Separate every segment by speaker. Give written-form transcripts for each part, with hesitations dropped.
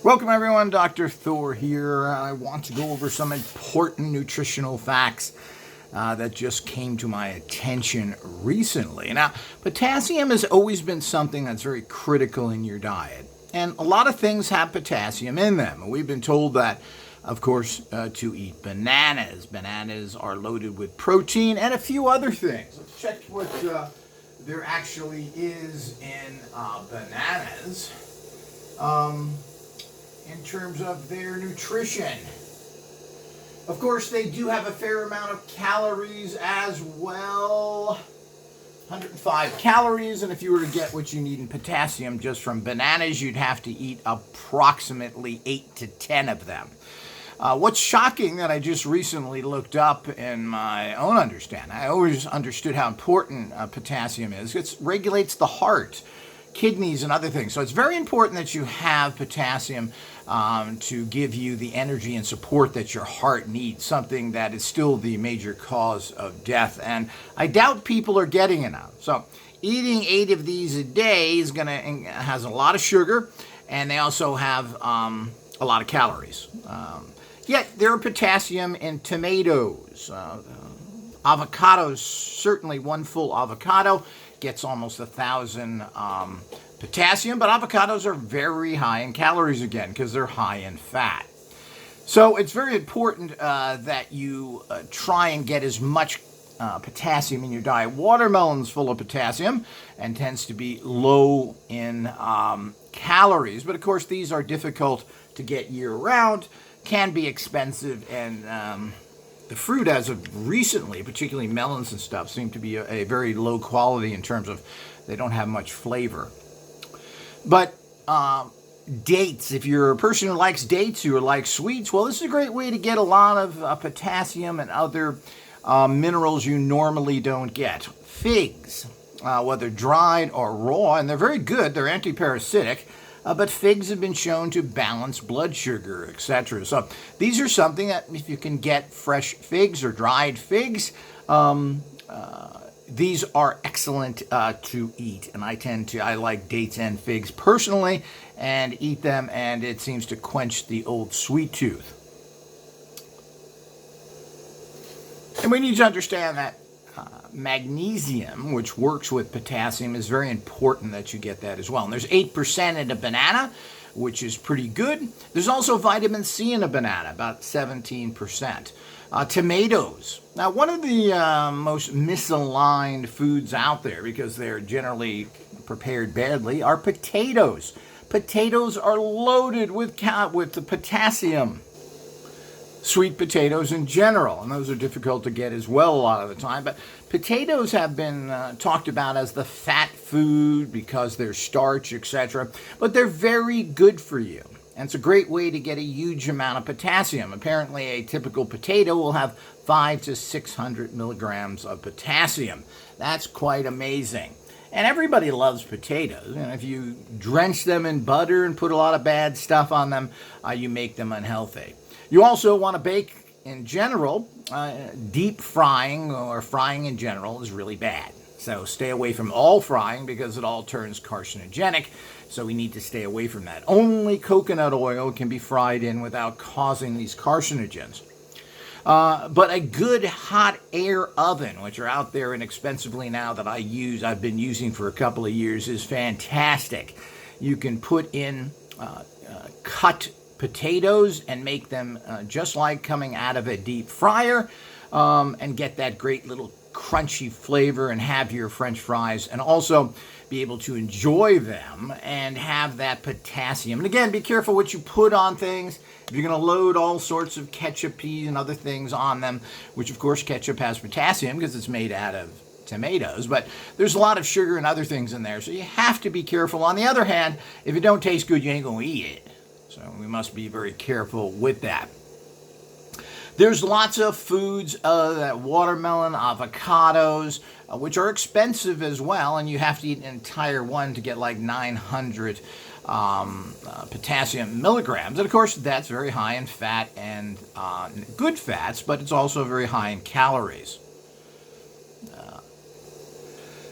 Speaker 1: Welcome everyone, Dr. Thor here. I want to go over some important nutritional facts that just came to my attention recently. Now, potassium has always been something that's very critical in your diet. And a lot of things have potassium in them. We've been told that, of course, to eat bananas. Bananas are loaded with protein and a few other things. Let's check what there actually is in bananas. In terms of their nutrition. Of course, they do have a fair amount of calories as well. 105 calories, and if you were to get what you need in potassium just from bananas, you'd have to eat approximately 8 to 10 of them. What's shocking that I just recently looked up in my own understanding, I always understood how important potassium is. It regulates the heart, kidneys, and other things. So it's very important that you have potassium to give you the energy and support that your heart needs, something that is still the major cause of death. And I doubt people are getting enough. So eating 8 of these a day has a lot of sugar, and they also have a lot of calories. Yet there are potassium in tomatoes. Avocados, certainly one full avocado gets almost 1,000 potassium, but avocados are very high in calories again because they're high in fat. So it's very important that you try and get as much potassium in your diet. Watermelon's full of potassium and tends to be low in calories, but of course these are difficult to get year-round, can be expensive, and the fruit as of recently, particularly melons and stuff, seem to be a very low quality in terms of they don't have much flavor. But dates, if you're a person who likes dates or likes sweets, well, this is a great way to get a lot of potassium and other minerals you normally don't get. Figs, whether dried or raw, and they're very good, they're anti-parasitic. But figs have been shown to balance blood sugar, etc. So these are something that if you can get fresh figs or dried figs, these are excellent to eat. And I like dates and figs personally and eat them, and it seems to quench the old sweet tooth. And we need to understand that magnesium, which works with potassium, is very important that you get that as well. And there's 8% in a banana, which is pretty good. There's also vitamin C in a banana, about 17%. Tomatoes. Now, one of the most misaligned foods out there, because they're generally prepared badly, are potatoes. Potatoes are loaded with the potassium. Sweet potatoes in general, and those are difficult to get as well a lot of the time, but potatoes have been talked about as the fat food because they're starch, etc., but they're very good for you, and it's a great way to get a huge amount of potassium. Apparently a typical potato will have 500 to 600 milligrams of potassium. That's quite amazing. And everybody loves potatoes. And if you drench them in butter and put a lot of bad stuff on them, you make them unhealthy. You also want to bake in general. Deep frying or frying in general is really bad. So stay away from all frying because it all turns carcinogenic. So we need to stay away from that. Only coconut oil can be fried in without causing these carcinogens. But a good hot air oven, which are out there inexpensively now that I've been using for a couple of years, is fantastic. You can put in cut potatoes and make them just like coming out of a deep fryer and get that great little crunchy flavor and have your French fries and also be able to enjoy them and have that potassium. And again, be careful what you put on things. If you're going to load all sorts of ketchup and other things on them, which of course ketchup has potassium because it's made out of tomatoes, but there's a lot of sugar and other things in there, so you have to be careful. On the other hand, if it don't taste good, you ain't going to eat it. So we must be very careful with that. There's lots of foods, that watermelon, avocados, which are expensive as well, and you have to eat an entire one to get like 900 potassium milligrams. And of course, that's very high in fat and good fats, but it's also very high in calories.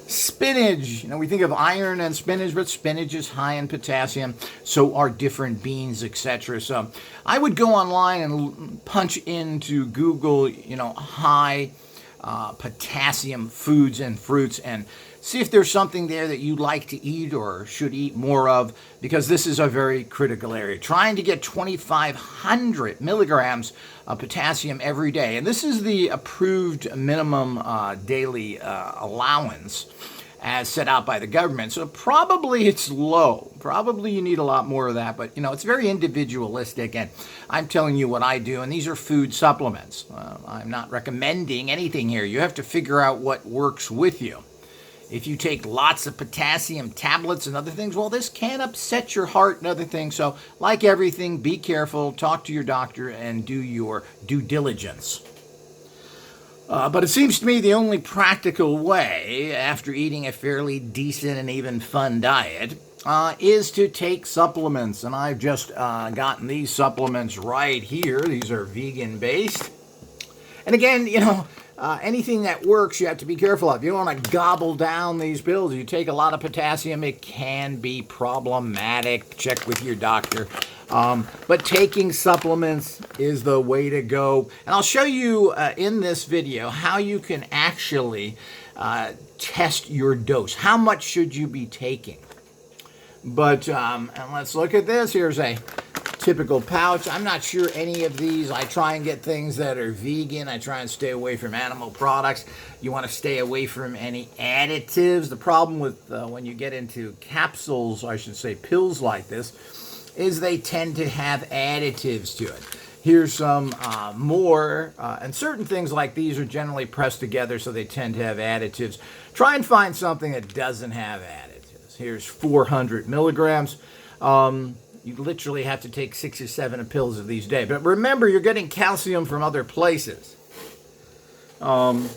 Speaker 1: Spinach, we think of iron and spinach, but spinach is high in potassium, so are different beans, etc. So I would go online and punch into Google, high potassium foods and fruits, and see if there's something there that you like to eat or should eat more of, because this is a very critical area. Trying to get 2,500 milligrams of potassium every day, and this is the approved minimum daily allowance as set out by the government. So probably it's low. Probably you need a lot more of that, but it's very individualistic, and I'm telling you what I do, and these are food supplements. I'm not recommending anything here. You have to figure out what works with you. If you take lots of potassium tablets and other things, well, this can upset your heart and other things. So like everything, be careful, talk to your doctor, and do your due diligence. But it seems to me the only practical way, after eating a fairly decent and even fun diet, is to take supplements. And I've just gotten these supplements right here. These are vegan-based. And again, anything that works, you have to be careful of. You don't want to gobble down these pills. You take a lot of potassium, it can be problematic. Check with your doctor. But taking supplements is the way to go. And I'll show you in this video how you can actually test your dose. How much should you be taking? But, and let's look at this. Here's a typical pouch. I'm not sure any of these. I try and get things that are vegan. I try and stay away from animal products. You want to stay away from any additives. The problem with when you get into capsules, I should say pills like this, is they tend to have additives to it. Here's some more, and certain things like these are generally pressed together, so they tend to have additives. Try and find something that doesn't have additives. Here's 400 milligrams. You literally have to take 6 or 7 pills of these a day. But remember, you're getting calcium from other places. So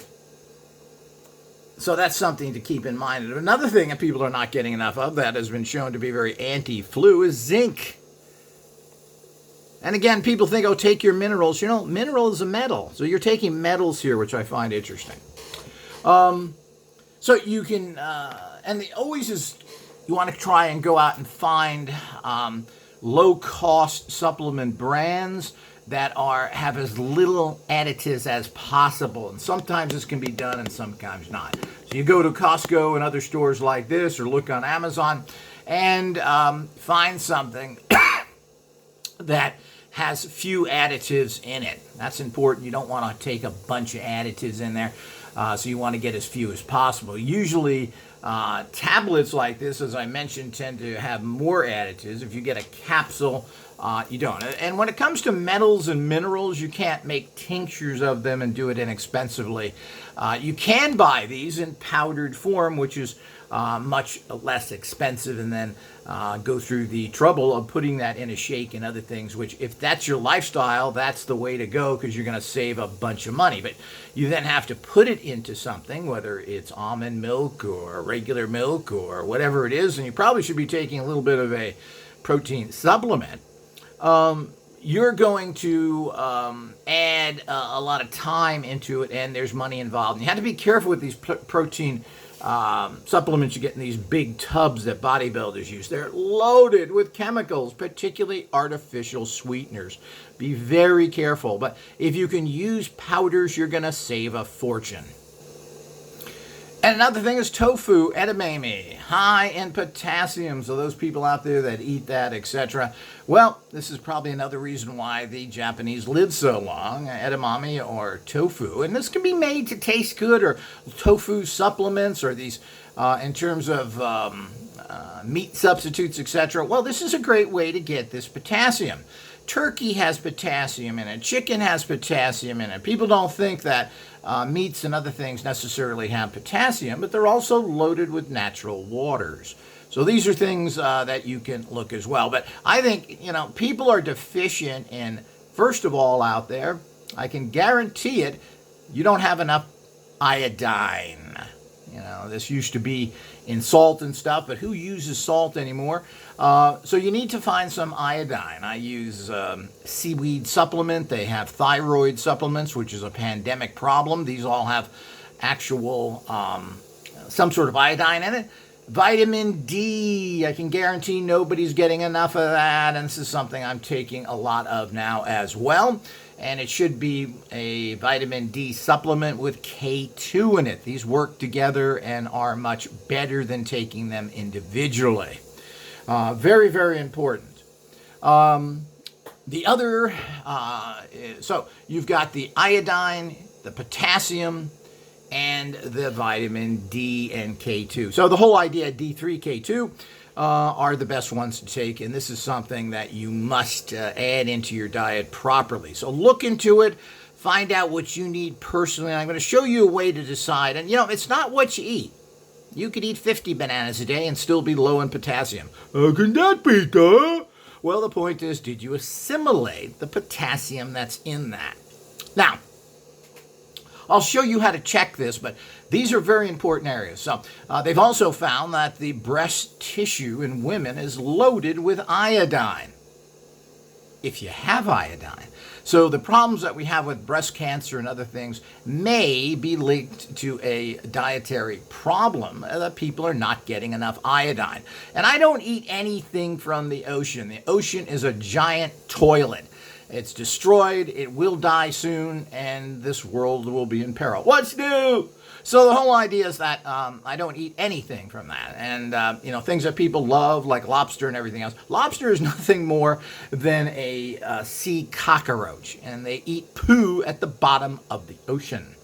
Speaker 1: that's something to keep in mind. And another thing that people are not getting enough of that has been shown to be very anti-flu is zinc. And again, people think, oh, take your minerals. Mineral is a metal. So you're taking metals here, which I find interesting. So you can, and the always is, you want to try and go out and find low-cost supplement brands that have as little additives as possible. And sometimes this can be done and sometimes not. So you go to Costco and other stores like this, or look on Amazon and find something that has few additives in it. That's important. You don't want to take a bunch of additives in there. So you want to get as few as possible. Usually tablets like this, as I mentioned, tend to have more additives. If you get a capsule, you don't. And when it comes to metals and minerals, you can't make tinctures of them and do it inexpensively. You can buy these in powdered form, which is much less expensive, and then go through the trouble of putting that in a shake and other things, which if that's your lifestyle, that's the way to go, because you're going to save a bunch of money. But you then have to put it into something, whether it's almond milk or regular milk or whatever it is, and you probably should be taking a little bit of a protein supplement. You're going to add a lot of time into it, and there's money involved. And you have to be careful with these protein supplements you get in these big tubs that bodybuilders use. They're loaded with chemicals, particularly artificial sweeteners. Be very careful. But if you can use powders, you're going to save a fortune. And another thing is tofu, edamame, high in potassium. So those people out there that eat that, etc. Well, this is probably another reason why the Japanese live so long, edamame or tofu. And this can be made to taste good, or tofu supplements, or these in terms of meat substitutes, etc. Well, this is a great way to get this potassium. Turkey has potassium in it. Chicken has potassium in it. People don't think that meats and other things necessarily have potassium, but they're also loaded with natural waters. So these are things that you can look as well. But I think, people are deficient in, first of all, out there, I can guarantee it, you don't have enough iodine. This used to be in salt and stuff, but who uses salt anymore? So you need to find some iodine. I use seaweed supplement. They have thyroid supplements, which is a pandemic problem. These all have actual some sort of iodine in it. Vitamin D, I can guarantee nobody's getting enough of that, and this is something I'm taking a lot of now as well. And it should be a vitamin D supplement with K2 in it. These work together and are much better than taking them individually. Very, very important. The other, so you've got the iodine, the potassium, and the vitamin D and K2. So the whole idea, D3, K2, are the best ones to take, and this is something that you must add into your diet properly. So look into it, find out what you need personally. I'm going to show you a way to decide, and it's not what you eat. You could eat 50 bananas a day and still be low in potassium. How can that be, duh? Well, the point is, did you assimilate the potassium that's in that? Now, I'll show you how to check this, but these are very important areas. So they've also found that the breast tissue in women is loaded with iodine, if you have iodine. So the problems that we have with breast cancer and other things may be linked to a dietary problem that people are not getting enough iodine. And I don't eat anything from the ocean. The ocean is a giant toilet. It's destroyed, it will die soon, and this world will be in peril. What's new? So the whole idea is that I don't eat anything from that. And, things that people love, like lobster and everything else. Lobster is nothing more than a sea cockroach, and they eat poo at the bottom of the ocean.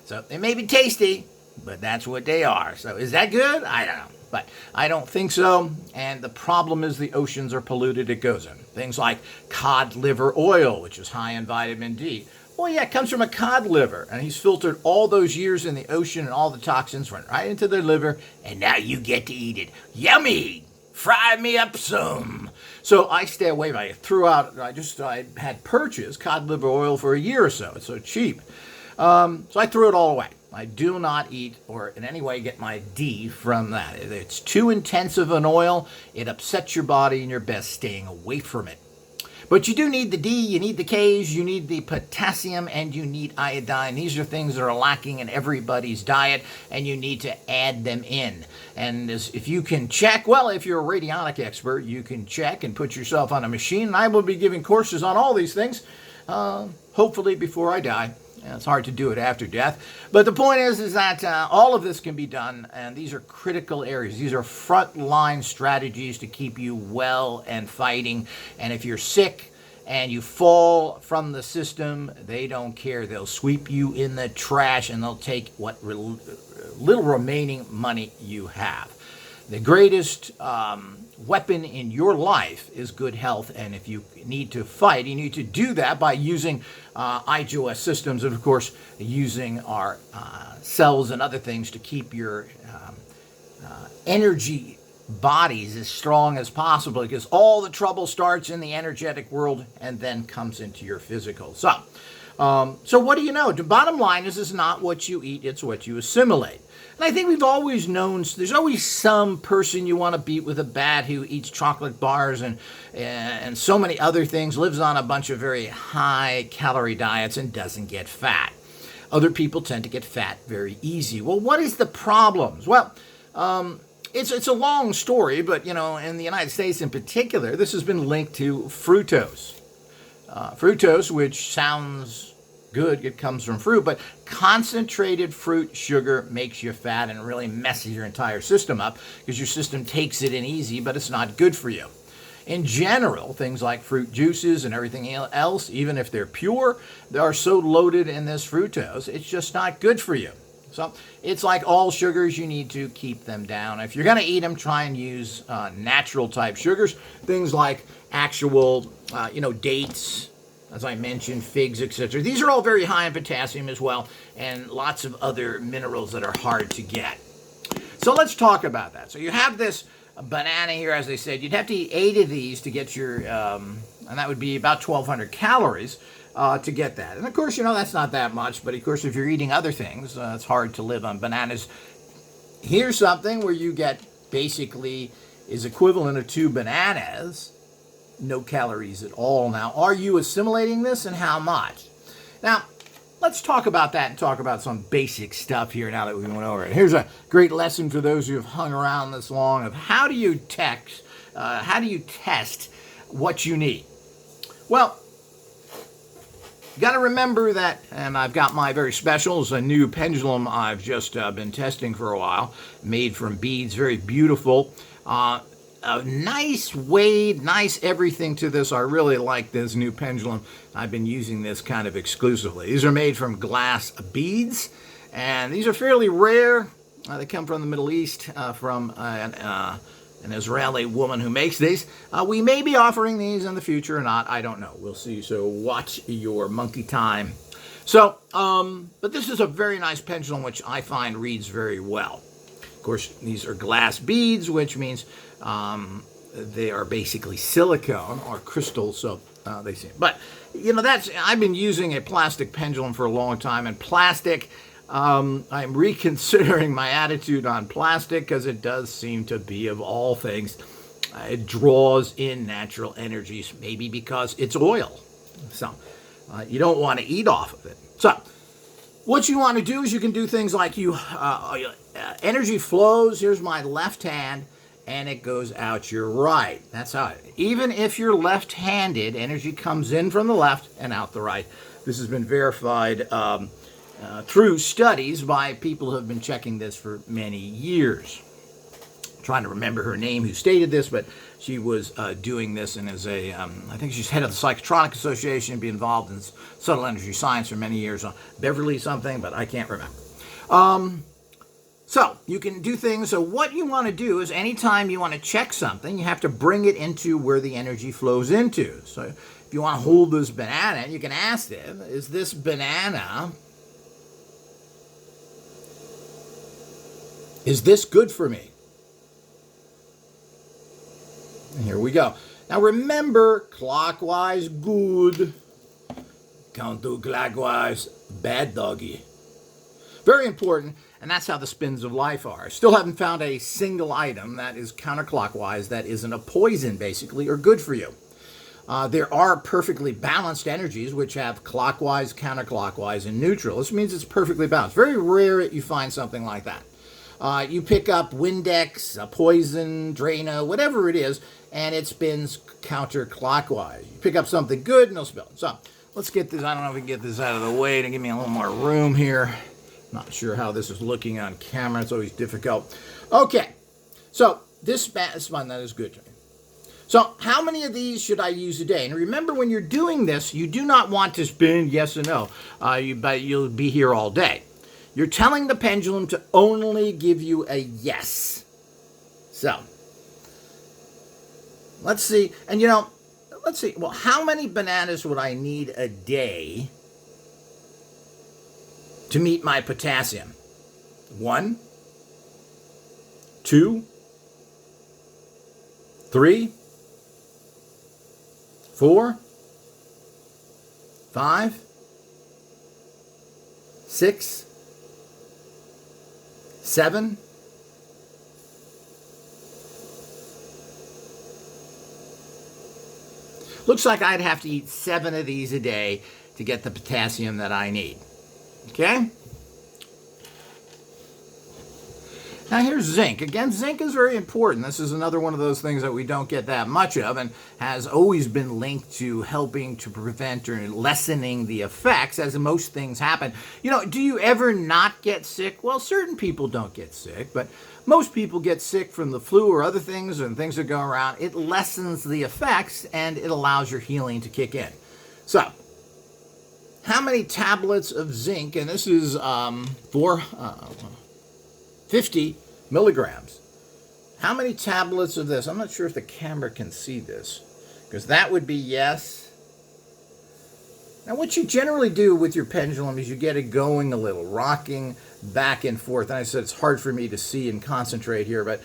Speaker 1: So they may be tasty, but that's what they are. So is that good? I don't know. But I don't think so, and the problem is the oceans are polluted. It goes in. Things like cod liver oil, which is high in vitamin D. Well, yeah, it comes from a cod liver, and he's filtered all those years in the ocean, and all the toxins went right into their liver, and now you get to eat it. Yummy! Fry me up some. So I stay away. I had purchased cod liver oil for a year or so. It's so cheap. So I threw it all away. I do not eat or in any way get my D from that. It's too intensive an oil. It upsets your body, and you're best staying away from it. But you do need the D, you need the Ks, you need the potassium, and you need iodine. These are things that are lacking in everybody's diet, and you need to add them in. And if you can check, well, if you're a radionic expert, you can check and put yourself on a machine. And I will be giving courses on all these things, hopefully before I die. It's hard to do it after death. But the point is that all of this can be done, and these are critical areas. These are frontline strategies to keep you well and fighting. And if you're sick and you fall from the system, they don't care. They'll sweep you in the trash, and they'll take what little remaining money you have. The greatest weapon in your life is good health, and if you need to fight, you need to do that by using IGOS systems, and of course using our cells and other things to keep your energy bodies as strong as possible, because all the trouble starts in the energetic world and then comes into your physical. So what do you know? The bottom line is, it's not what you eat, it's what you assimilate. And I think we've always known there's always some person you want to beat with a bat who eats chocolate bars and so many other things, lives on a bunch of very high-calorie diets and doesn't get fat. Other people tend to get fat very easy. Well, what is the problems? Well, it's a long story, but, in the United States in particular, this has been linked to fructose. Fructose, which sounds good, it comes from fruit, but concentrated fruit sugar makes you fat and really messes your entire system up, because your system takes it in easy, but it's not good for you. In general, things like fruit juices and everything else, even if they're pure, they are so loaded in this fructose, it's just not good for you. So it's like all sugars, you need to keep them down. If you're going to eat them, try and use natural type sugars, things like actual, dates, as I mentioned, figs, etc. These are all very high in potassium as well, and lots of other minerals that are hard to get. So let's talk about that. So you have this banana here, as I said. You'd have to eat 8 of these to get your, and that would be about 1,200 calories to get that. And of course, that's not that much, but of course, if you're eating other things, it's hard to live on bananas. Here's something where you get basically is equivalent of 2 bananas. No calories at all. Now, are you assimilating this, and how much? Now, let's talk about that and talk about some basic stuff here now that we went over it. Here's a great lesson for those who have hung around this long of how do you test what you need. Well, you got to remember that, and I've got my very special, it's a new pendulum I've just been testing for a while, made from beads, very beautiful. A nice weight, nice everything to this. I really like this new pendulum. I've been using this kind of exclusively. These are made from glass beads, and these are fairly rare. They come from the Middle East, from an Israeli woman who makes these. We may be offering these in the future or not. I don't know. We'll see. So watch your monkey time. So, but this is a very nice pendulum, which I find reads very well. Of course, these are glass beads, which means they are basically silicone or crystal, so they seem. But, you know, I've been using a plastic pendulum for a long time, and plastic, I'm reconsidering my attitude on plastic because it does seem to be, of all things, it draws in natural energies, maybe because it's oil. So you don't want to eat off of it. So what you want to do is you can do things like energy flows. Here's my left hand, and it goes out your right. That's how even if you're left-handed, energy comes in from the left and out the right. This has been verified through studies by people who have been checking this for many years. I'm trying to remember her name who stated this, but she was doing this and is I think she's head of the Psychotronic Association, be involved in subtle energy science for many years. Beverly something, but I can't remember. So you can do things. So what you want to do is anytime you want to check something, you have to bring it into where the energy flows into. So if you want to hold this banana, you can ask them, is this banana, is this good for me? And here we go. Now remember, clockwise, good. Counterclockwise, bad doggy. Very important, and that's how the spins of life are. I still haven't found a single item that is counterclockwise that isn't a poison, basically, or good for you. There are perfectly balanced energies which have clockwise, counterclockwise, and neutral. This means it's perfectly balanced. Very rare that you find something like that. You pick up Windex, a poison, Drano, whatever it is, and it spins counterclockwise. You pick up something good, and it'll spill. So let's get this. I don't know if we can get this out of the way to give me a little more room here. Not sure how this is looking on camera. It's always difficult. Okay, so this one, that is good to me. So how many of these should I use a day? And remember, when you're doing this, you do not want to spin yes or no. But you'll be here all day. You're telling the pendulum to only give you a yes. So let's see. And let's see. Well, how many bananas would I need a day to meet my potassium? 1, 2, 3, 4, 5, 6, 7. Looks like I'd have to eat 7 of these a day to get the potassium that I need. Okay? Now here's zinc. Again, zinc is very important. This is another one of those things that we don't get that much of and has always been linked to helping to prevent or lessening the effects as most things happen. Do you ever not get sick? Well, certain people don't get sick, but most people get sick from the flu or other things and things that go around. It lessens the effects and it allows your healing to kick in. So, how many tablets of zinc, and this is for 50 milligrams. How many tablets of this? I'm not sure if the camera can see this, because that would be yes. Now what you generally do with your pendulum is you get it going a little, rocking back and forth. And I said it's hard for me to see and concentrate here, but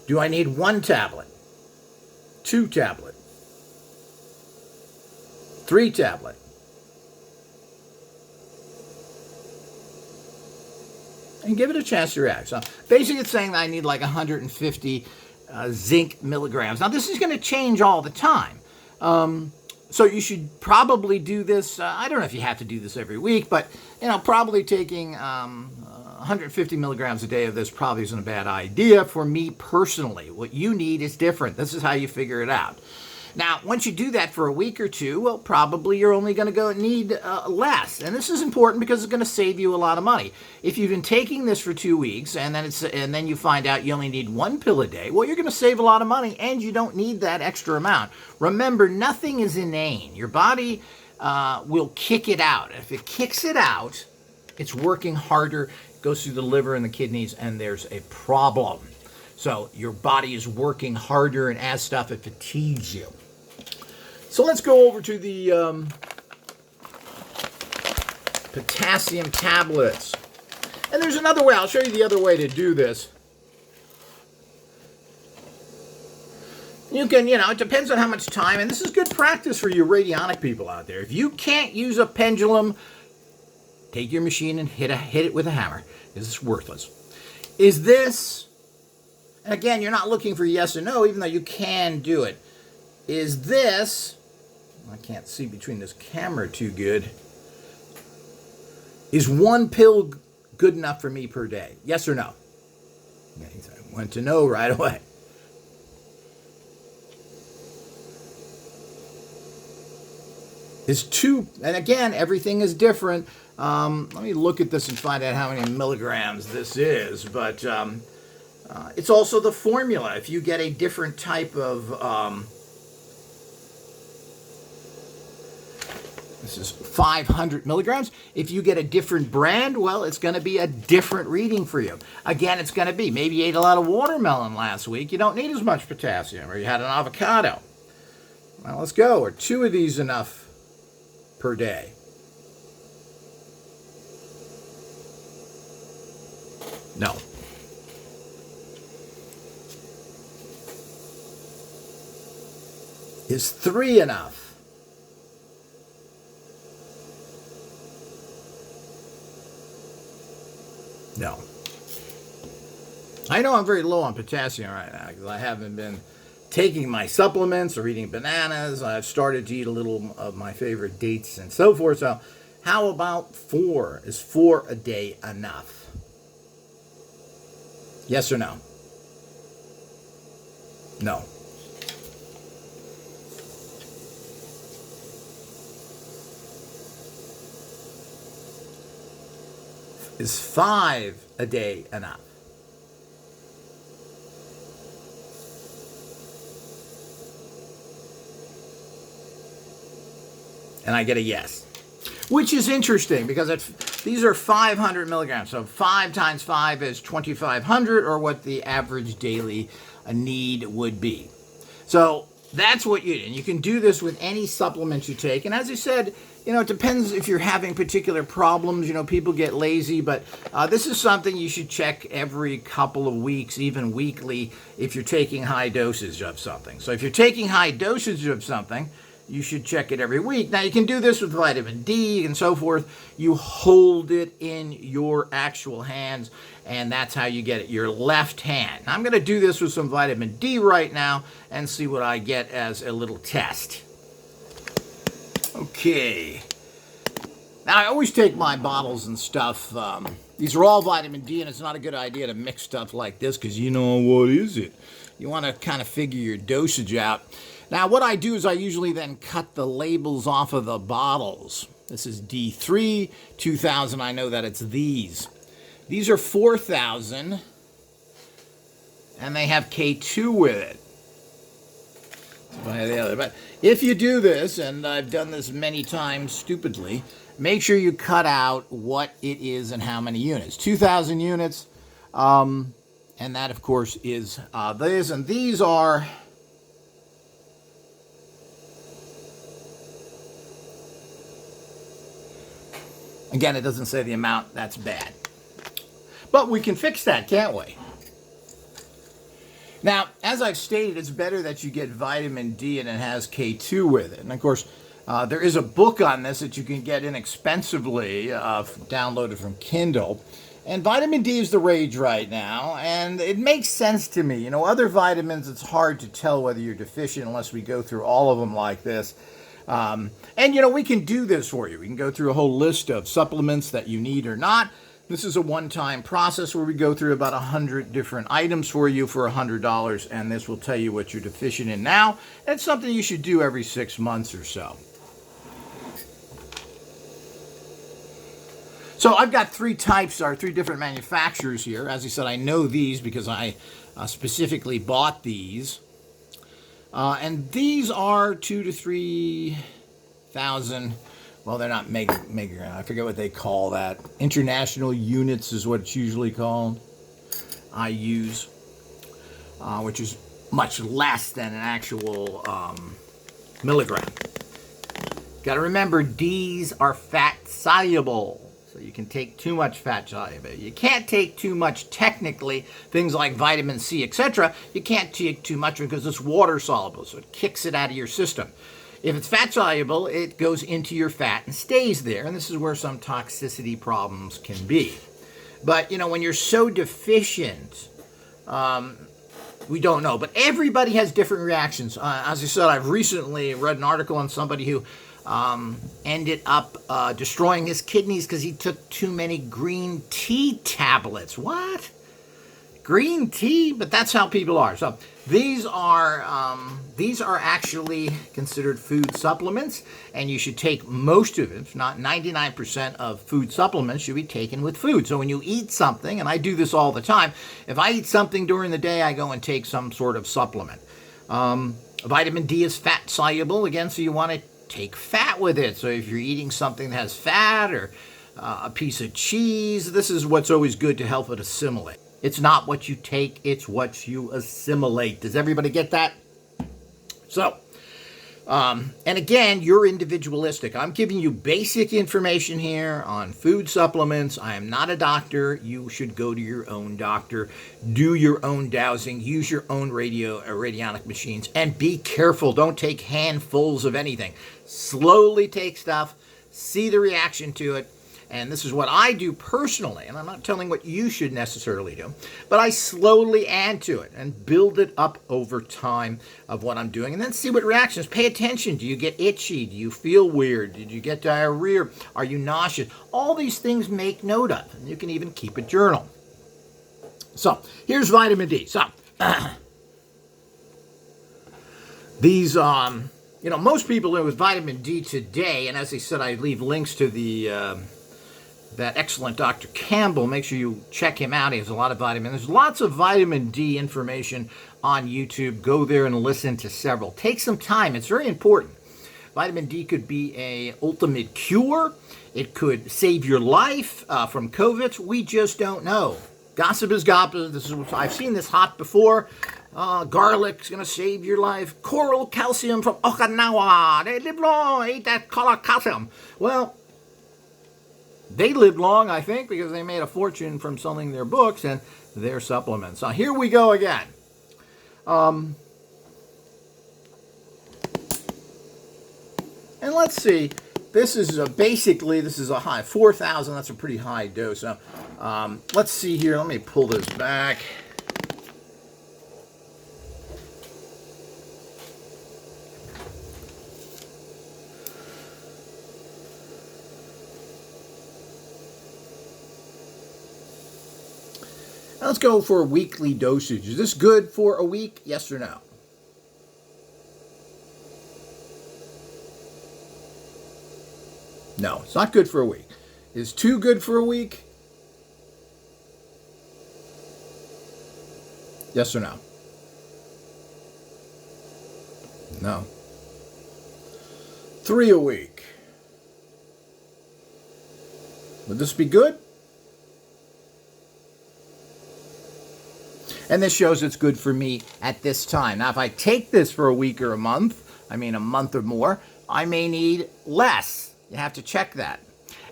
Speaker 1: do I need 1 tablet? 2 tablet? 3 tablet? And give it a chance to react. So basically it's saying that I need like 150 zinc milligrams. Now this is going to change all the time. So you should probably do this. I don't know if you have to do this every week, but probably taking 150 milligrams a day of this probably isn't a bad idea for me personally. What you need is different. This is how you figure it out. Now, once you do that for a week or two, well, probably you're only going to need less. And this is important because it's going to save you a lot of money. If you've been taking this for 2 weeks and then you find out you only need 1 pill a day, well, you're going to save a lot of money and you don't need that extra amount. Remember, nothing is inane. Your body will kick it out. If it kicks it out, it's working harder, goes through the liver and the kidneys, and there's a problem. So your body is working harder, and as stuff, it fatigues you. So let's go over to the potassium tablets. And there's another way. I'll show you the other way to do this. You can, it depends on how much time, and this is good practice for you radionic people out there. If you can't use a pendulum, take your machine and hit it with a hammer. This is worthless. Is this, and again, you're not looking for yes or no, even though you can do it. Is this, I can't see between this camera too good, is 1 pill good enough for me per day? Yes or no? I want to know right away. Is 2, and again, everything is different. Let me look at this and find out how many milligrams this is, but it's also the formula. If you get a different type of, this is 500 milligrams. If you get a different brand, well, it's going to be a different reading for you. Again, it's going to be, maybe you ate a lot of watermelon last week. You don't need as much potassium, or you had an avocado. Well, let's go. Are 2 of these enough per day? No. Is 3 enough? No. I know I'm very low on potassium right now because I haven't been taking my supplements or eating bananas. I've started to eat a little of my favorite dates and so forth. So how about 4? Is 4 a day enough? Yes or no? No. Is 5 a day enough? And I get a yes. Which is interesting because these are 500 milligrams. So 5 times 5 is 2,500, or what the average daily need would be. So that's what you do. And you can do this with any supplement you take. And as I said, it depends if you're having particular problems. People get lazy, but this is something you should check every couple of weeks, even weekly, if you're taking high dosage of something. So if you're taking high dosage of something, you should check it every week. Now, you can do this with vitamin D and so forth. You hold it in your actual hands, and that's how you get it, your left hand. Now, I'm going to do this with some vitamin D right now and see what I get as a little test. Okay. Now, I always take my bottles and stuff. These are all vitamin D, and it's not a good idea to mix stuff like this because what is it? You want to kind of figure your dosage out. Now, what I do is I usually then cut the labels off of the bottles. This is D3, 2,000. I know that it's these. These are 4,000, and they have K2 with it. But if you do this, and I've done this many times stupidly, make sure you cut out what it is and how many units. 2,000 units, and that, of course, is this. And these are... Again, it doesn't say the amount. That's bad. But we can fix that, can't we? Now, as I've stated, it's better that you get vitamin D and it has K2 with it. And, of course, there is a book on this that you can get inexpensively downloaded from Kindle. And vitamin D is the rage right now, and it makes sense to me. Other vitamins, it's hard to tell whether you're deficient unless we go through all of them like this. And, you know, we can do this for you. We can go through a whole list of supplements that you need or not. This is a one-time process where we go through about 100 different items for you for $100, and this will tell you what you're deficient in now. It's something you should do every 6 months or so. So I've got three types, or three different manufacturers here. As I said, I know these because I specifically bought these. And these are 2,000 to 3,000. Well, they're not mega. I forget what they call that. International units is what it's usually called. I use, which is much less than an actual milligram. Got to remember, these are fat soluble. So you can take too much fat soluble. You can't take too much technically, things like vitamin C, etc. You can't take too much because it's water soluble, so it kicks it out of your system. If it's fat soluble, it goes into your fat and stays there, and this is where some toxicity problems can be. But, you know, when you're so deficient, we don't know. But everybody has different reactions. As I said, I've recently read an article on somebody who ended up destroying his kidneys because he took too many green tea tablets. What? Green tea? But that's how people are. So these are actually considered food supplements, and you should take most of it, if not 99% of food supplements should be taken with food. So when you eat something, and I do this all the time, if I eat something during the day, I go and take some sort of supplement. Vitamin D is fat soluble, again, so you want to take fat with it. So if you're eating something that has fat or a piece of cheese, this is what's always good to help it assimilate. It's not what you take, it's what you assimilate. Does everybody get that? So, and again, you're individualistic. I'm giving you basic information here on food supplements. I am not a doctor. You should go to your own doctor, do your own dowsing, use your own radionic machines, and be careful. Don't take handfuls of anything. Slowly take stuff, see the reaction to it. And this is what I do personally, and I'm not telling what you should necessarily do, but I slowly add to it and build it up over time of what I'm doing, and then see what reactions. Pay attention. Do you get itchy? Do you feel weird? Did you get diarrhea? Are you nauseous? All these things make note of, and you can even keep a journal. So here's vitamin D. So these, you know, most people live with vitamin D today, and as I said, I leave links to the that excellent Dr. Campbell. Make sure you check him out. He has a lot of vitamin. There's lots of vitamin D information on YouTube. Go there and listen to several. Take some time. It's very important. Vitamin D could be a ultimate cure. It could save your life from COVID. We just don't know. Gossip is gossip. This is I've seen this hot before. Garlic's going to save your life. Coral calcium from Okinawa. They live long. Eat that coral calcium. Well, they lived long, I think, because they made a fortune from selling their books and their supplements. Now, here we go again. And let's see. This is basically, this is a high, 4,000. That's a pretty high dose. So, let's see here. Let me pull this back. Let's go for a weekly dosage. Is this good for a week? Yes or no? No, it's not good for a week. Is 2 good for a week? Yes or no? No. 3 a week. Would this be good? And this shows it's good for me at this time. Now, if I take this for a week or a month or more, I may need less. You have to check that.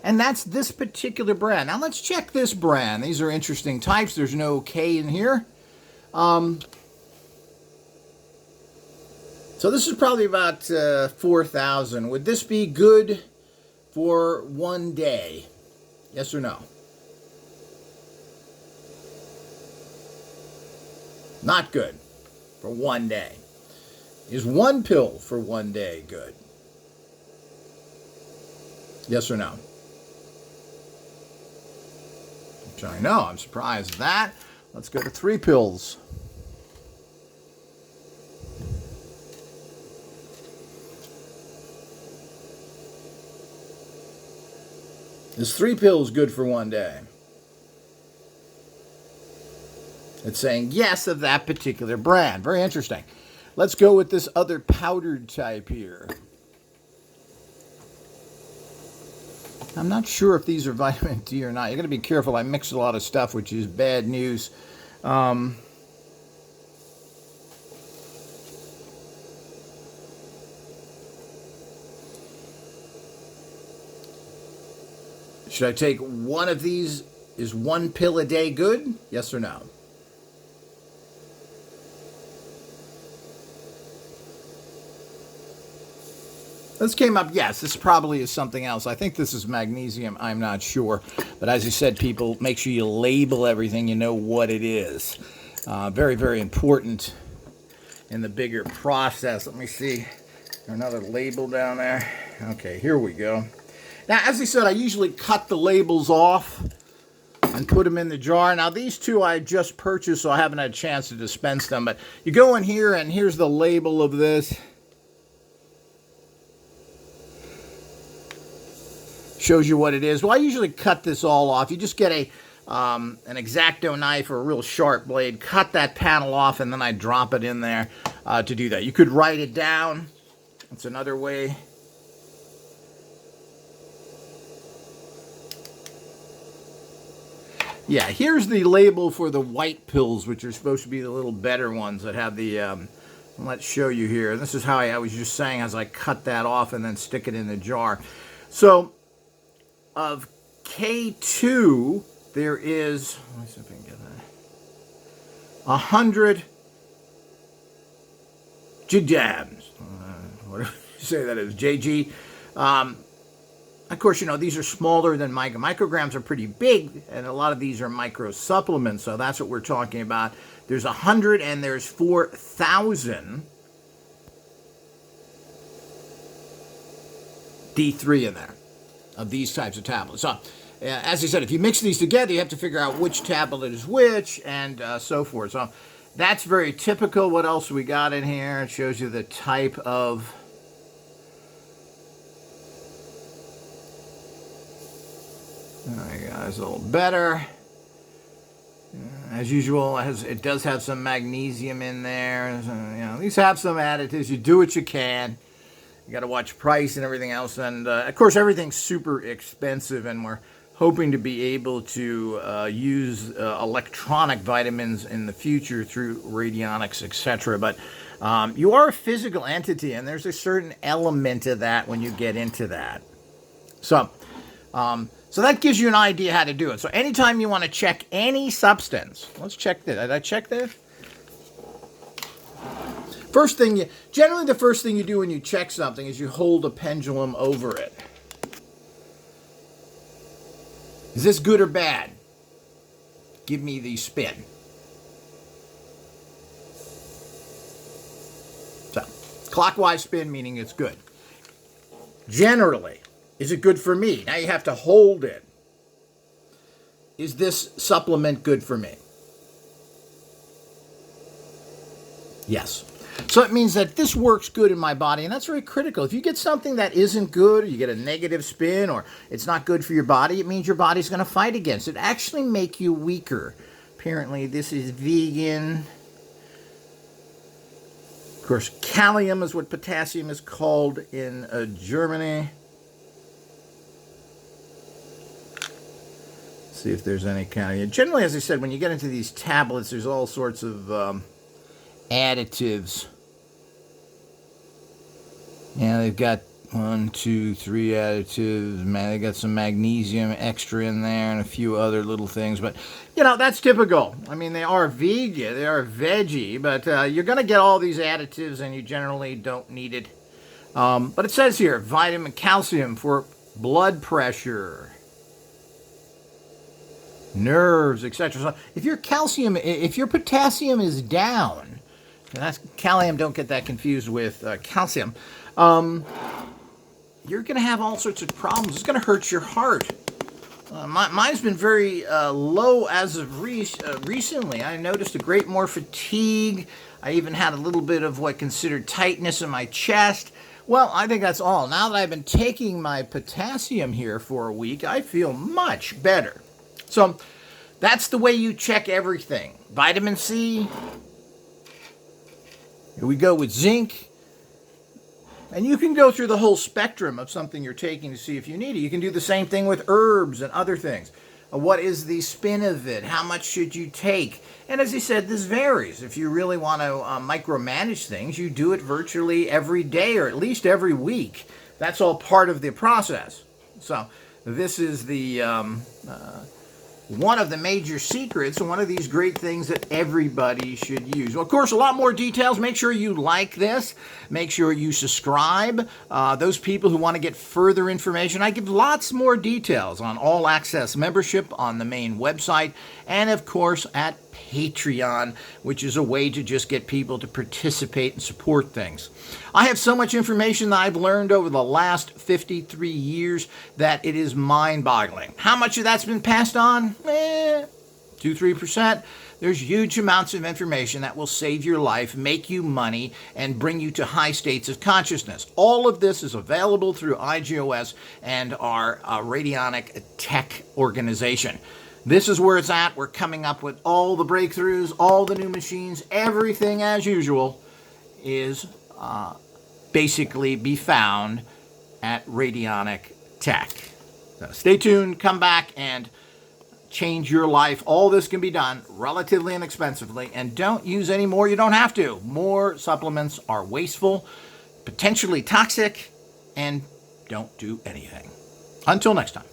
Speaker 1: And that's this particular brand. Now, let's check this brand. These are interesting types. There's no K in here. So this is probably about 4,000. Would this be good for one day? Yes or no? Not good for one day. Is 1 pill for one day good? Yes or no? I know, I'm surprised at that. Let's go to 3 pills. Is 3 pills good for one day? It's saying yes of that particular brand. Very interesting. Let's go with this other powdered type here. I'm not sure if these are vitamin D or not. You're going to be careful. I mixed a lot of stuff, which is bad news. Should I take one of these? Is 1 pill a day good? Yes or no? This came up, yes, this probably is something else. I think this is magnesium, I'm not sure. But as you said, people, make sure you label everything, you know what it is. Very, very important in the bigger process. Let me see, another label down there. Okay, here we go. Now, as I said, I usually cut the labels off and put them in the jar. Now, these two I just purchased, so I haven't had a chance to dispense them. But you go in here, and here's the label of this. Shows you what it is. Well, I usually cut this all off. You just get an X-Acto knife or a real sharp blade, cut that panel off, and then I drop it in there to do that. You could write it down. That's another way. Yeah, here's the label for the white pills, which are supposed to be the little better ones that have the... let's show you here. This is how I was just saying as I cut that off and then stick it in the jar. So, of K2, there is, let me see if I can get that, 100 GDAMs. Whatever you say that is, JG. Of course, you know, these are smaller than micrograms are pretty big, and a lot of these are micro supplements, so that's what we're talking about. There's 100 and there's 4,000 D3 in there of these types of tablets. So, as I said, if you mix these together, you have to figure out which tablet is which, and so forth. So, that's very typical. What else we got in here? It shows you the type of... There you go, it's a little better. As usual, it does have some magnesium in there. So, you know, these have some additives. You do what you can. You got to watch price and everything else. And, of course, everything's super expensive, and we're hoping to be able to use electronic vitamins in the future through radionics, etc. But you are a physical entity, and there's a certain element of that when you get into that. So that gives you an idea how to do it. So anytime you want to check any substance, let's check this. Did I check this? First thing, generally the first thing you do when you check something is you hold a pendulum over it. Is this good or bad? Give me the spin. So, clockwise spin meaning it's good. Generally, is it good for me? Now you have to hold it. Is this supplement good for me? Yes. So it means that this works good in my body, and that's very critical. If you get something that isn't good, or you get a negative spin, or it's not good for your body, it means your body's going to fight against it. Actually make you weaker. Apparently this is vegan. Of course, Kalium is what potassium is called in Germany. Let's see if there's any Kalium. Generally, as I said, when you get into these tablets, there's all sorts of additives. Yeah, they've got 1, 2, 3 additives. Man, they got some magnesium extra in there and a few other little things. But, you know, that's typical. I mean, they are vegan, they are veggie, but you're going to get all these additives and you generally don't need it. But it says here, vitamin calcium for blood pressure, nerves, etc. So if your potassium is down, and that's Kalium, don't get that confused with calcium. you're going to have all sorts of problems. It's going to hurt your heart. Mine's been very low as of recently. I noticed a great more fatigue. I even had a little bit of what considered tightness in my chest. Well, I think that's all. Now that I've been taking my potassium here for a week, I feel much better. So that's the way you check everything. Vitamin C. Here we go with zinc. And you can go through the whole spectrum of something you're taking to see if you need it. You can do the same thing with herbs and other things. What is the spin of it? How much should you take? And as he said, this varies. If you really want to micromanage things, you do it virtually every day or at least every week. That's all part of the process. So this is the one of the major secrets, one of these great things that everybody should use. Well, of course, a lot more details. Make sure you like this. Make sure you subscribe. Those people who want to get further information, I give lots more details on All Access membership on the main website, and of course at Patreon, which is a way to just get people to participate and support things. I have so much information that I've learned over the last 53 years that it is mind-boggling. How much of that's been passed on? 2-3%. There's huge amounts of information that will save your life, make you money, and bring you to high states of consciousness. All of this is available through IGOS and our radionic tech organization. This is where it's at. We're coming up with all the breakthroughs, all the new machines, everything as usual is basically be found at Radionic Tech. So stay tuned, come back, and change your life. All this can be done relatively inexpensively, and don't use any more. You don't have to. More supplements are wasteful, potentially toxic, and don't do anything. Until next time.